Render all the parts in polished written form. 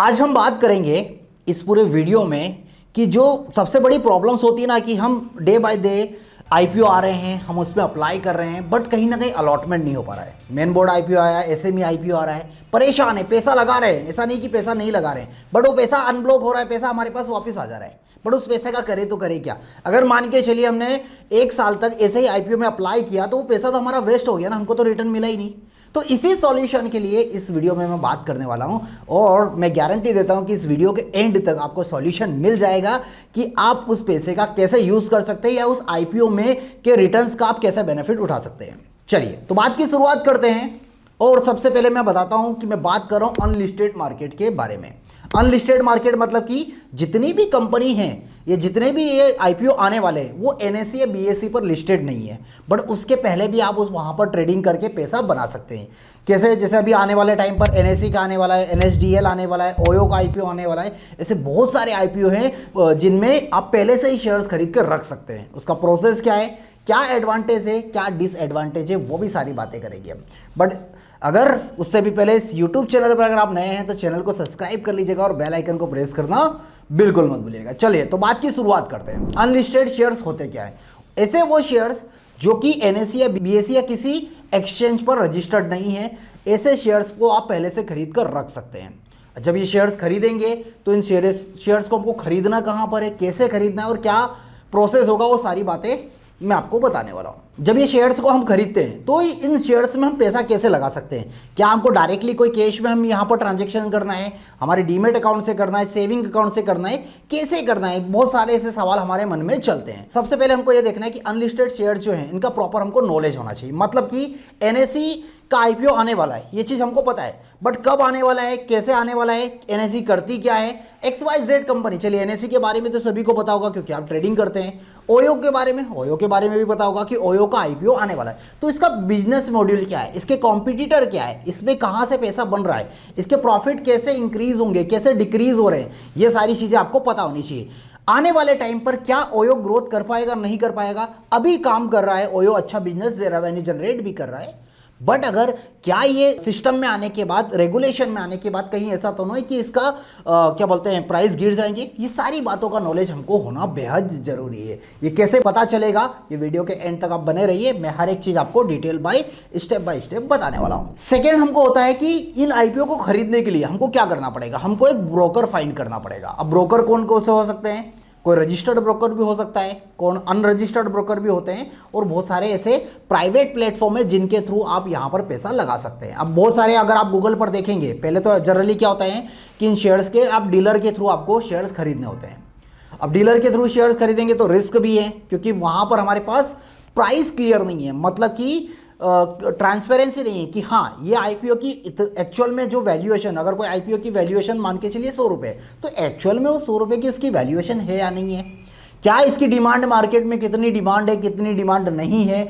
आज हम बात करेंगे इस पूरे वीडियो में कि जो सबसे बड़ी प्रॉब्लम्स होती है ना कि हम डे बाय डे आईपीओ आ रहे हैं, हम उसमें अप्लाई कर रहे हैं, बट कहीं ना कहीं अलॉटमेंट नहीं हो पा रहा है। मेन बोर्ड आईपीओ आया है, एसएमई आईपीओ आ रहा है, परेशान है, पैसा लगा रहे हैं, ऐसा नहीं कि पैसा नहीं लगा रहे हैं, बट वो पैसा अनब्लॉक हो रहा है, पैसा हमारे पास वापस आ जा रहा है, बट उस पैसे का करे तो करे क्या। अगर मान के चलिए हमने 1 साल तक ऐसे ही आईपीओ में अप्लाई किया तो वो पैसा तो हमारा वेस्ट हो गया ना, हमको तो रिटर्न मिला ही नहीं। तो इसी सॉल्यूशन के लिए इस वीडियो में मैं बात करने वाला हूं और मैं गारंटी देता हूं कि इस वीडियो के एंड तक आपको सॉल्यूशन मिल जाएगा कि आप उस पैसे का कैसे यूज कर सकते हैं या उस आईपीओ में के रिटर्न्स का आप कैसे बेनिफिट उठा सकते हैं। चलिए तो बात की शुरुआत करते हैं और सबसे पहले मैं बताता हूं कि मैं बात कर रहा हूं अनलिस्टेड मार्केट के बारे में। अनलिस्टेड मार्केट मतलब कि जितनी भी कंपनी हैं, ये जितने भी ये आईपीओ आने वाले हैं वो एनएसई या बीएसई पर लिस्टेड नहीं है, बट उसके पहले भी आप उस वहाँ पर ट्रेडिंग करके पैसा बना सकते हैं। कैसे? जैसे अभी आने वाले टाइम पर एनएसई का आने वाला है, एनएसडीएल आने वाला है, ओयो का आईपीओ आने वाला है। ऐसे बहुत सारे आईपीओ हैं जिनमें आप पहले से ही शेयर्स खरीद कर रख सकते हैं। उसका प्रोसेस क्या है, क्या एडवांटेज है, क्या डिसएडवांटेज है, वो भी सारी बातें करेंगे हम। बट अगर उससे भी पहले इस यूट्यूब चैनल पर अगर आप नए हैं तो चैनल को सब्सक्राइब कर लीजिएगा और बेल आइकन को प्रेस करना बिल्कुल मत भूलिएगा। चलिए तो बात की शुरुआत करते हैं। अनलिस्टेड शेयर्स होते क्या है? ऐसे वो शेयर्स जो कि एनएसई या बीएसई या किसी एक्सचेंज पर रजिस्टर्ड नहीं है, ऐसे शेयर्स को आप पहले से खरीद कर रख सकते हैं। जब ये शेयर्स खरीदेंगे तो इन शेयर्स को हमको खरीदना कहाँ पर है, कैसे खरीदना है और क्या प्रोसेस होगा, वो सारी बातें मैं आपको बताने वाला हूं। जब ये शेयर्स को हम खरीदते हैं तो इन शेयर्स में हम पैसा कैसे लगा सकते हैं? क्या हमको डायरेक्टली कोई कैश में हम यहाँ पर ट्रांजैक्शन करना है, हमारे डीमेट अकाउंट से करना है, सेविंग अकाउंट से करना है, कैसे करना है? बहुत सारे ऐसे सवाल हमारे मन में चलते हैं। सबसे पहले हमको ये देखना है कि अनलिस्टेड शेयर जो है इनका प्रॉपर हमको नॉलेज होना चाहिए। मतलब कि एनएसई का आईपीओ आने वाला है, ये चीज़ हमको पता है, बट कब आने वाला है, कैसे आने वाला है, एनएसई करती क्या है, XYZ कंपनी। चलिए एनएसई के बारे में तो सभी को पता होगा क्योंकि आप ट्रेडिंग करते हैं। ओयो के बारे में भी पता होगा कि ओयो का आईपीओ आने वाला है। तो इसका बिजनेस मॉड्यूल क्या है, इसके कॉम्पिटिटर क्या है, इसमें कहाँ से पैसा बन रहा है, इसके प्रॉफिट कैसे इंक्रीज होंगे, कैसे डिक्रीज हो रहे हैं, ये सारी चीज़ें आपको पता होनी चाहिए। आने वाले टाइम पर क्या ओयो ग्रोथ कर पाएगा, नहीं कर पाएगा? अभी काम कर रहा है ओयो, अच्छा बिजनेस रेवेन्यू जनरेट भी कर रहा है, बट अगर क्या ये सिस्टम में आने के बाद, रेगुलेशन में आने के बाद कहीं ऐसा तो नहीं कि इसका क्या बोलते हैं, प्राइस गिर जाएंगे? ये सारी बातों का नॉलेज हमको होना बेहद जरूरी है। ये कैसे पता चलेगा, ये वीडियो के एंड तक आप बने रहिए, मैं हर एक चीज आपको डिटेल बाय स्टेप बताने वाला हूँ। सेकेंड हमको होता है कि इन आईपीओ को खरीदने के लिए हमको क्या करना पड़ेगा? हमको एक ब्रोकर फाइंड करना पड़ेगा। अब ब्रोकर कौन कौन से हो सकते हैं? कोई रजिस्टर्ड ब्रोकर भी हो सकता है, कौन अनरजिस्टर्ड ब्रोकर भी होते हैं, और बहुत सारे ऐसे प्राइवेट प्लेटफॉर्म है जिनके थ्रू आप यहाँ पर पैसा लगा सकते हैं। अब बहुत सारे अगर आप गूगल पर देखेंगे, पहले तो जनरली क्या होता है कि इन शेयर्स के आप डीलर के थ्रू आपको शेयर्स खरीदने होते हैं। अब डीलर के थ्रू शेयर्स खरीदेंगे तो रिस्क भी है क्योंकि वहाँ पर हमारे पास प्राइस क्लियर नहीं है, मतलब कि ट्रांसपेरेंसी नहीं है कि हाँ ये आईपीओ की एक्चुअल में जो वैल्यूएशन, अगर कोई आईपीओ की वैल्यूएशन मान के चलिए 100 रुपये, तो एक्चुअल में वो 100 रुपये की उसकी वैल्यूएशन है या नहीं है, क्या इसकी डिमांड मार्केट में कितनी डिमांड है, कितनी डिमांड नहीं है,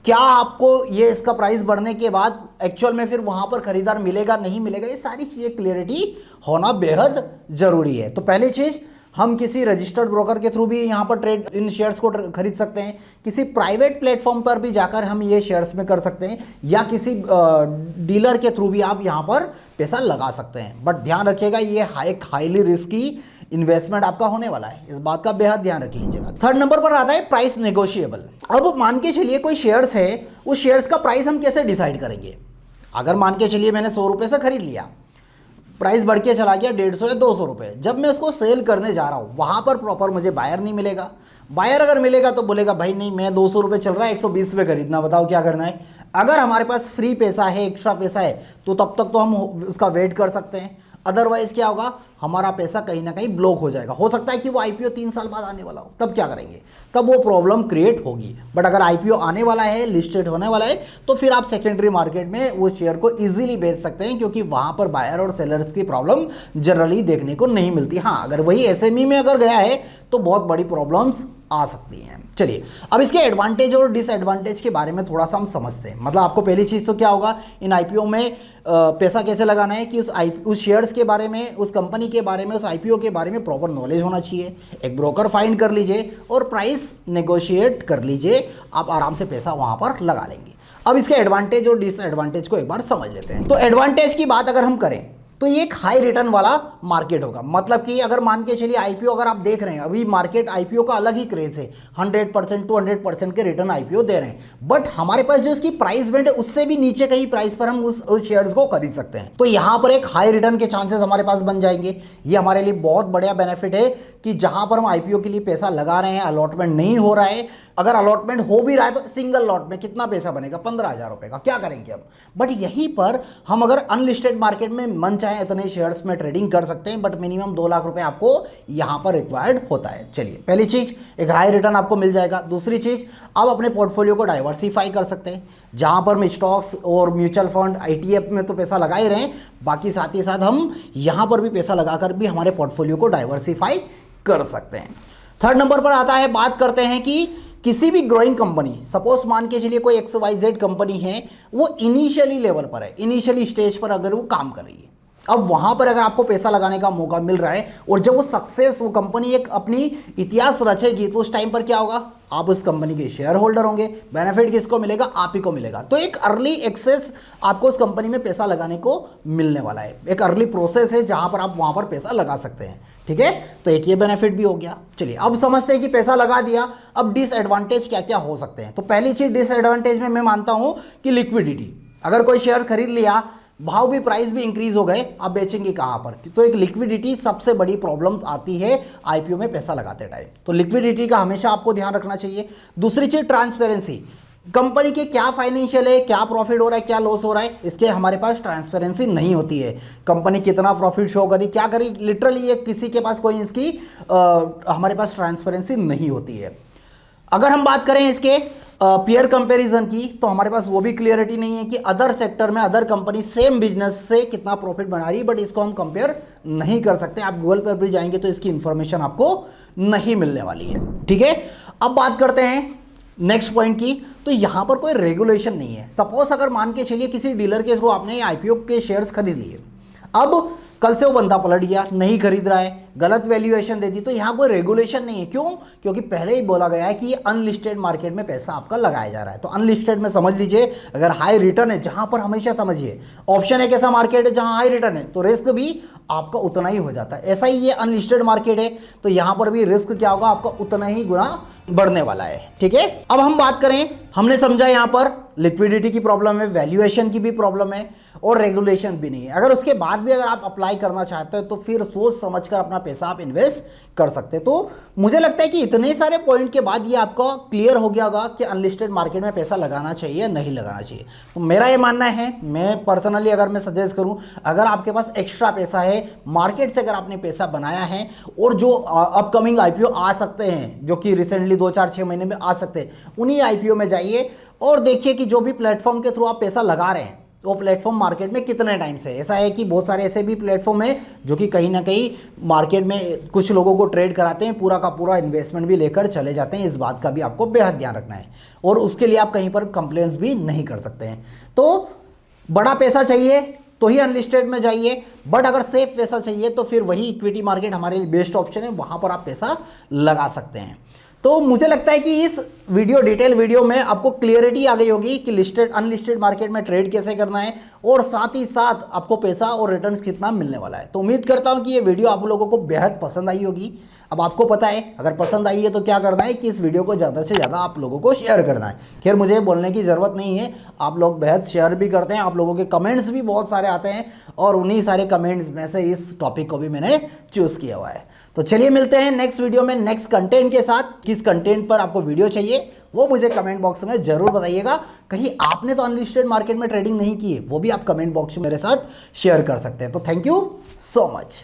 क्या आपको ये इसका प्राइस बढ़ने के बाद एक्चुअल में फिर वहाँ पर खरीदार मिलेगा नहीं मिलेगा, ये सारी चीज़ें क्लियरिटी होना बेहद ज़रूरी है। तो पहली चीज़, हम किसी रजिस्टर्ड ब्रोकर के थ्रू भी यहाँ पर ट्रेड इन शेयर्स को खरीद सकते हैं, किसी प्राइवेट प्लेटफॉर्म पर भी जाकर हम ये शेयर्स में कर सकते हैं, या किसी डीलर के थ्रू भी आप यहाँ पर पैसा लगा सकते हैं। बट ध्यान रखिएगा ये एक हाईली रिस्की इन्वेस्टमेंट आपका होने वाला है, इस बात का बेहद ध्यान रख लीजिएगा। थर्ड नंबर पर आता है प्राइस नेगोशिएबल। अब मान के चलिए कोई शेयर्स है, उस शेयर्स का प्राइस हम कैसे डिसाइड करेंगे? अगर मान के चलिए मैंने 100 रुपये से खरीद लिया, प्राइस बढ़ के चला गया 150 या 200 रुपये, जब मैं उसको सेल करने जा रहा हूँ वहाँ पर प्रॉपर मुझे बायर नहीं मिलेगा। बायर अगर मिलेगा तो बोलेगा भाई नहीं, मैं 200 रुपये चल रहा है, 120 रुपये खरीदना, बताओ क्या करना है। अगर हमारे पास फ्री पैसा है, एक्स्ट्रा पैसा है, तो तब तक तो हम उसका वेट कर सकते हैं। अदरवाइज क्या होगा, हमारा पैसा कहीं ना कहीं ब्लॉक हो जाएगा। हो सकता है कि वो आईपीओ 3 साल बाद आने वाला हो, तब क्या करेंगे? तब वो प्रॉब्लम क्रिएट होगी। बट अगर आईपीओ आने वाला है, लिस्टेड होने वाला है, तो फिर आप सेकेंडरी मार्केट में वो शेयर को इजीली बेच सकते हैं क्योंकि वहाँ पर बायर और सेलर्स की प्रॉब्लम जनरली देखने को नहीं मिलती। हाँ, अगर वही एसएमई में अगर गया है तो बहुत बड़ी प्रॉब्लम्स आ सकती हैं। चलिए अब इसके एडवांटेज और डिसएडवांटेज के बारे में थोड़ा सा हम समझते हैं। मतलब आपको पहली चीज़ तो क्या होगा, इन आईपीओ में पैसा कैसे लगाना है कि उस शेयर्स के बारे में, उस कंपनी के बारे में, उस आईपीओ के बारे में प्रॉपर नॉलेज होना चाहिए। एक ब्रोकर फाइंड कर लीजिए और प्राइस नेगोशिएट कर लीजिए, आप आराम से पैसा वहाँ पर लगा लेंगे। अब इसके एडवांटेज और डिसएडवांटेज को एक बार समझ लेते हैं। तो एडवांटेज की बात अगर हम करें तो ये एक हाई रिटर्न वाला मार्केट होगा। मतलब कि अगर मान के चलिए आईपीओ अगर आप देख रहे हैं, अभी मार्केट आईपीओ का अलग ही क्रेज है, 100% 200% के रिटर्न आईपीओ दे रहे हैं, बट हमारे पास जो इसकी प्राइस बैंड है उससे भी नीचे कहीं प्राइस पर हम उस शेयर्स को खरीद सकते हैं। तो यहाँ पर एक हाई रिटर्न के चांसेस हमारे पास बन जाएंगे। ये हमारे लिए बहुत बढ़िया बेनिफिट है कि जहां पर हम आईपीओ के लिए पैसा लगा रहे हैं, अलॉटमेंट नहीं हो रहा है, अगर अलॉटमेंट हो भी रहा है तो सिंगल लॉट में कितना पैसा बनेगा, 15,000 रुपए का, क्या करेंगे हम। बट यहीं पर हम अगर अनलिस्टेड मार्केट में मन चाहे इतने शेयर्स में ट्रेडिंग कर सकते हैं, बट मिनिमम 2 लाख रुपए आपको यहां पर रिक्वायर्ड होता है। चलिए, पहली चीज एक हाई रिटर्न आपको मिल जाएगा। दूसरी चीज, आप अपने पोर्टफोलियो को डाइवर्सिफाई कर सकते हैं। जहां पर हम स्टॉक्स और म्यूचुअल फंड आईटीएफ में तो पैसा लगा ही रहे हैं, बाकी साथ ही साथ हम यहां पर भी पैसा लगाकर भी हमारे पोर्टफोलियो को डाइवर्सिफाई कर सकते हैं। थर्ड नंबर पर आता है, बात करते हैं कि किसी भी ग्रोइंग कंपनी, सपोज मान के चलिए कोई XYZ कंपनी है, वो इनिशियली लेवल पर है, इनिशियली स्टेज पर अगर वो काम कर रही है, अब वहां पर अगर आपको पैसा लगाने का मौका मिल रहा है और जब वो सक्सेस, वो कंपनी एक अपनी इतिहास रचेगी, तो उस टाइम पर क्या होगा, आप उस कंपनी के शेयर होल्डर होंगे। बेनिफिट किसको मिलेगा, आप ही को मिलेगा। तो एक अर्ली एक्सेस आपको उस कंपनी में पैसा लगाने को मिलने वाला है, एक अर्ली प्रोसेस है जहां पर आप वहां पर पैसा लगा सकते हैं। ठीक है, तो एक ये बेनिफिट भी हो गया। चलिए, अब समझते हैं कि पैसा लगा दिया, अब डिसएडवांटेज क्या क्या हो सकते हैं। तो पहली चीज डिसएडवांटेज में मैं मानता हूं कि लिक्विडिटी। अगर कोई शेयर खरीद लिया, भाव भी, प्राइस भी इंक्रीज हो गए, आप बेचेंगे कहां पर, तो एक लिक्विडिटी सबसे बड़ी प्रॉब्लम्स आती है आईपीओ में पैसा लगाते टाइम। तो लिक्विडिटी का हमेशा आपको ध्यान रखना चाहिए। दूसरी चीज ट्रांसपेरेंसी, कंपनी के क्या फाइनेंशियल है, क्या प्रॉफिट हो रहा है, क्या लॉस हो रहा है, इसके हमारे पास ट्रांसपेरेंसी नहीं होती है। कंपनी कितना प्रॉफिट शो करी, क्या करी, लिटरली ये किसी के पास कोई इसकी हमारे पास ट्रांसपेरेंसी नहीं होती है। अगर हम बात करें इसके पीयर कंपैरिजन की, तो हमारे पास वो भी क्लियरिटी नहीं है कि अदर सेक्टर में अदर कंपनी सेम बिजनेस से कितना प्रॉफिट बना रही है, बट इसको हम कंपेयर नहीं कर सकते। आप गूगल पर भी जाएंगे तो इसकी इंफॉर्मेशन आपको नहीं मिलने वाली है। ठीक है, अब बात करते हैं नेक्स्ट पॉइंट की। तो यहां पर कोई रेगुलेशन नहीं है। सपोज अगर मान के चलिए किसी डीलर के थ्रू आपने आईपीओ के शेयर्स खरीद लिए, अब कल से वो बंदा पलट गया, नहीं खरीद रहा है, गलत वैल्यूएशन दे दी, तो यहाँ कोई रेगुलेशन नहीं है। क्यों? क्योंकि पहले ही बोला गया है कि ये अनलिस्टेड मार्केट में पैसा आपका लगाया जा रहा है। तो अनलिस्टेड में समझ लीजिए, अगर हाई रिटर्न है, जहां पर हमेशा समझिए ऑप्शन एक ऐसा मार्केट है जहां हाई रिटर्न है, तो रिस्क भी आपका उतना ही हो जाता है। ऐसा ही ये अनलिस्टेड मार्केट है, तो यहां पर भी रिस्क क्या होगा, आपका उतना ही गुना बढ़ने वाला है। ठीक है, अब हम बात करें, हमने समझा यहां पर लिक्विडिटी की प्रॉब्लम है, वैल्यूएशन की भी प्रॉब्लम है और रेगुलेशन भी नहीं है। अगर उसके बाद भी अगर आप अप्लाई करना चाहते हैं तो फिर सोच समझकर अपना पैसा आप इन्वेस्ट कर सकते हैं। तो मुझे लगता है कि इतने सारे पॉइंट के बाद ये आपका क्लियर हो गया होगा कि अनलिस्टेड मार्केट में पैसा लगाना चाहिए या नहीं लगाना चाहिए। तो मेरा ये मानना है, मैं पर्सनली अगर मैं सजेस्ट करूं, अगर आपके पास एक्स्ट्रा पैसा है, मार्केट से अगर आपने पैसा बनाया है और जो अपकमिंग आईपीओ आ सकते हैं, जो कि रिसेंटली 2-4-6 महीने में आ सकते हैं, उन्हीं आईपीओ में जाइए और देखिए कि जो भी प्लेटफॉर्म के थ्रू आप पैसा लगा रहे हैं वो प्लेटफॉर्म मार्केट में कितने टाइम से। ऐसा है कि बहुत सारे ऐसे भी प्लेटफॉर्म है जो कि कहीं ना कहीं मार्केट में कुछ लोगों को ट्रेड कराते हैं, पूरा का पूरा इन्वेस्टमेंट भी लेकर चले जाते हैं। इस बात का भी आपको बेहद ध्यान रखना है और उसके लिए आप कहीं पर कंप्लेंट्स भी नहीं कर सकते हैं। तो बड़ा पैसा चाहिए तो ही अनलिस्टेड में जाइए, बट अगर सेफ पैसा चाहिए तो फिर वही इक्विटी मार्केट हमारे लिए बेस्ट ऑप्शन है, वहाँ पर आप पैसा लगा सकते हैं। तो मुझे लगता है कि इस डिटेल वीडियो में आपको क्लियरिटी आ गई होगी कि लिस्टेड अनलिस्टेड मार्केट में ट्रेड कैसे करना है और साथ ही साथ आपको पैसा और रिटर्न्स कितना मिलने वाला है। तो उम्मीद करता हूं कि ये वीडियो आप लोगों को बेहद पसंद आई होगी। अब आपको पता है, अगर पसंद आई है तो क्या करना है कि इस वीडियो को ज़्यादा से ज़्यादा आप लोगों को शेयर करना है। खैर, मुझे बोलने की ज़रूरत नहीं है, आप लोग बेहद शेयर भी करते हैं, आप लोगों के कमेंट्स भी बहुत सारे आते हैं और उन्हीं सारे कमेंट्स में से इस टॉपिक को भी मैंने चूज़ किया हुआ है। तो चलिए मिलते हैं नेक्स्ट वीडियो में नेक्स्ट कंटेंट के साथ। किस कंटेंट पर आपको वीडियो चाहिए वो मुझे कमेंट बॉक्स में जरूर बताइएगा। कहीं आपने तो अनलिस्टेड मार्केट में ट्रेडिंग नहीं की है, वो भी आप कमेंट बॉक्स में मेरे साथ शेयर कर सकते हैं। तो थैंक यू सो मच।